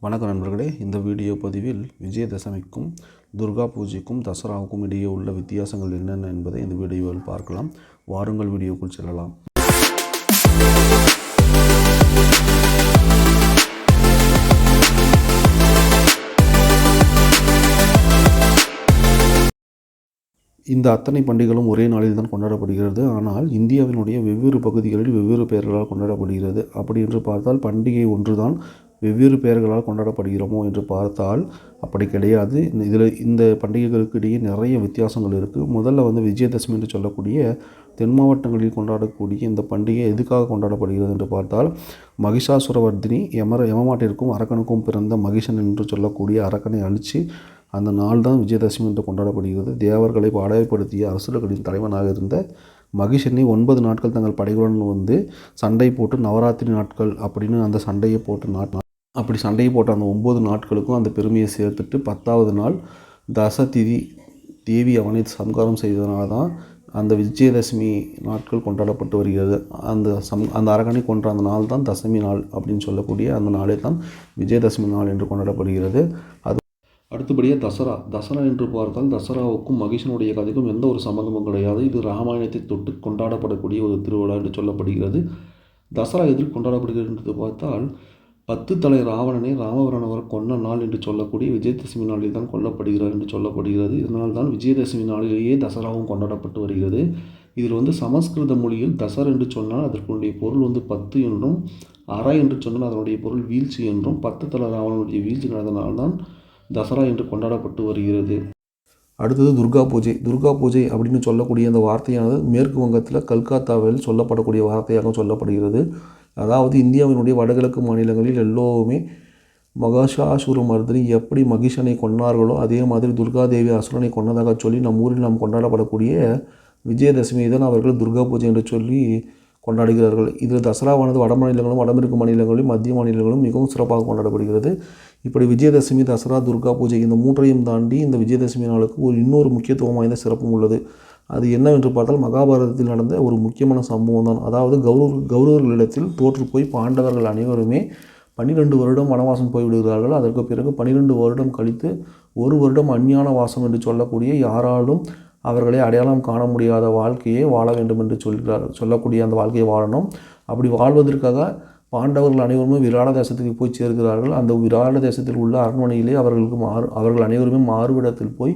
வணக்கம் நண்பர்களே, இந்த வீடியோ பதிவில் விஜயதசமிக்கும் துர்கா பூஜைக்கும் தசராவுக்கும் இடையே உள்ள வித்தியாசங்கள் என்னென்ன என்பதை இந்த வீடியோவில் பார்க்கலாம். வாருங்கள் வீடியோக்குள் செல்லலாம். இந்த அத்தனை பண்டிகைகளும் ஒரே நாளில் தான் கொண்டாடப்படுகிறது. ஆனால் இந்தியாவினுடைய வெவ்வேறு பகுதிகளில் வெவ்வேறு பெயர்களால் கொண்டாடப்படுகிறது. அப்படி என்று பார்த்தால் பண்டிகை ஒன்றுதான் வெவ்வேறு பெயர்களால் கொண்டாடப்படுகிறோமோ என்று பார்த்தால் அப்படி கிடையாது. இந்த பண்டிகைகளுக்கு இடையே நிறைய வித்தியாசங்கள் இருக்குது. முதல்ல விஜயதசமி என்று சொல்லக்கூடிய தென் மாவட்டங்களில் கொண்டாடக்கூடிய இந்த பண்டிகை எதுக்காக கொண்டாடப்படுகிறது என்று பார்த்தால், மகிஷாசுரவர்தினி யமமாட்டிற்கும் அரக்கனுக்கும் பிறந்த மகிஷன் என்று சொல்லக்கூடிய அரக்கனை அழித்து அந்த நாள் தான் விஜயதசமி என்று கொண்டாடப்படுகிறது. தேவர்களை பாடாய்படுத்திய அரசர்களின் தலைவனாக இருந்த மகிஷனை 9 நாட்கள் தங்கள் படைகளுடன் சண்டை போட்டு நவராத்திரி நாட்கள் அப்படின்னு அந்த சண்டையை போட்ட அப்படி சண்டையை போட்ட அந்த 9 நாட்களுக்கும் அந்த பெருமையை சேர்த்துட்டு 10வது நாள் தசதிதி தேவி அவனை சம்காரம் செய்ததனால தான் அந்த விஜயதசமி நாட்கள் கொண்டாடப்பட்டு வருகிறது. அந்த அரக்கனை கொன்ற அந்த நாள் தான் தசமி நாள் அப்படின்னு சொல்லக்கூடிய அந்த நாளே தான் விஜயதசமி நாள் என்று கொண்டாடப்படுகிறது. அடுத்தபடியாக தசரா என்று பார்த்தால் தசராவுக்கும் மகிஷனுடைய கதைக்கும் எந்த ஒரு சம்மந்தமும் கிடையாது. இது ராமாயணத்தை தொட்டு கொண்டாடப்படக்கூடிய ஒரு திருவிழா என்று சொல்லப்படுகிறது. தசரா எதில் கொண்டாடப்படுகிறது என்று பார்த்தால் 10 தலை ராவணனை ராமவரணவர் கொன்ன நாள் என்று சொல்லக்கூடிய விஜயதசமி நாளில் தான் கொல்லப்படுகிறார் என்று சொல்லப்படுகிறது. இதனால் தான் விஜயதசமி நாளிலேயே தசராவும் கொண்டாடப்பட்டு வருகிறது. இதில் சமஸ்கிருத மொழியில் தசர் என்று சொன்னால் அதற்குடைய பொருள் 10 என்றும், அரை என்று சொன்னால் அதனுடைய பொருள் வீழ்ச்சி என்றும், 10 தலை ராவணனுடைய வீழ்ச்சி நடந்தனால்தான் தசரா என்று கொண்டாடப்பட்டு வருகிறது. அடுத்தது துர்கா பூஜை அப்படின்னு சொல்லக்கூடிய அந்த வார்த்தையானது மேற்கு வங்கத்தில் கல்கத்தாவில் சொல்லப்படக்கூடிய வார்த்தையாக சொல்லப்படுகிறது. அதாவது இந்தியாவினுடைய வடகிழக்கு மாநிலங்களில் எல்லோருமே மகிஷாசுரமர்தினி எப்படி மகிஷனை கொன்னார்களோ அதே மாதிரி துர்காதேவி அசுரனை கொன்னதாக சொல்லி நம் ஊரில் நாம் கொண்டாடப்படக்கூடிய விஜயதசமி தான் அவர்கள் துர்கா பூஜை என்று சொல்லி கொண்டாடுகிறார்கள். இதில் தசராவானது வட மாநிலங்களும் வடமேற்கு மாநிலங்களிலும் மத்திய மாநிலங்களும் மிகவும் சிறப்பாக கொண்டாடப்படுகிறது. இப்படி விஜயதசமி, தசரா, துர்கா பூஜை இந்த மூன்றையும் தாண்டி இந்த விஜயதசமி நாளுக்கு இன்னொரு முக்கியத்துவம் வாய்ந்த சிறப்பும் உள்ளது. அது என்னவென்று பார்த்தால் மகாபாரதத்தில் நடந்த ஒரு முக்கியமான சம்பவம் தான். அதாவது கௌரவர்களிடத்தில் தோற்று போய் பாண்டவர்கள் அனைவருமே 12 வருடம் வனவாசம் போய்விடுகிறார்கள். அதற்கு பிறகு 12 வருடம் கழித்து 1 வருடம் அஞ்ஞான வாசம் என்று சொல்லக்கூடிய யாராலும் அவர்களை அடையாளம் காண முடியாத வாழ்க்கையை வாழ வேண்டும் என்று சொல்லக்கூடிய அந்த வாழ்க்கையை வாழணும். அப்படி வாழ்வதற்காக பாண்டவர்கள் அனைவருமே விராட தேசத்துக்கு போய் சேர்கிறார்கள். அந்த விராட தேசத்தில் உள்ள அரண்மனையிலே அவர்கள் அனைவருமே மாறுவிடத்தில் போய்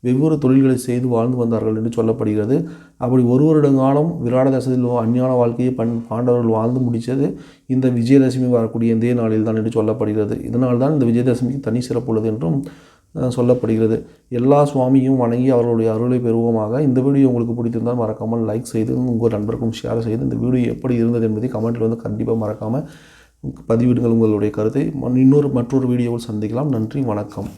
வெவ்வேறு தொழில்களை செய்து வாழ்ந்து வந்தார்கள் என்று சொல்லப்படுகிறது. அப்படி 1 வருட காலம் விராட தேசத்தில் அஞ்ஞான வாழ்க்கையை பாண்டவர்கள் வாழ்ந்து முடித்தது இந்த விஜயதசமி வரக்கூடிய இதே நாளில் தான் என்று சொல்லப்படுகிறது. இதனால் தான் இந்த விஜயதசமிக்கு தனி சிறப்பு உள்ளது என்றும் சொல்லப்படுகிறது. எல்லா சுவாமியும் வணங்கி அவர்களுடைய அருளை பெறுவோமாக. இந்த வீடியோ உங்களுக்கு பிடித்திருந்தால் மறக்காமல் லைக் செய்து உங்கள் நண்பருக்கும் ஷேர் செய்து இந்த வீடியோ எப்படி இருந்தது என்பதை கமெண்ட்டில் கண்டிப்பாக மறக்காமல் பதிவிடுங்கள் உங்களுடைய கருத்தை. மற்றொரு வீடியோவில் சந்திக்கலாம். நன்றி, வணக்கம்.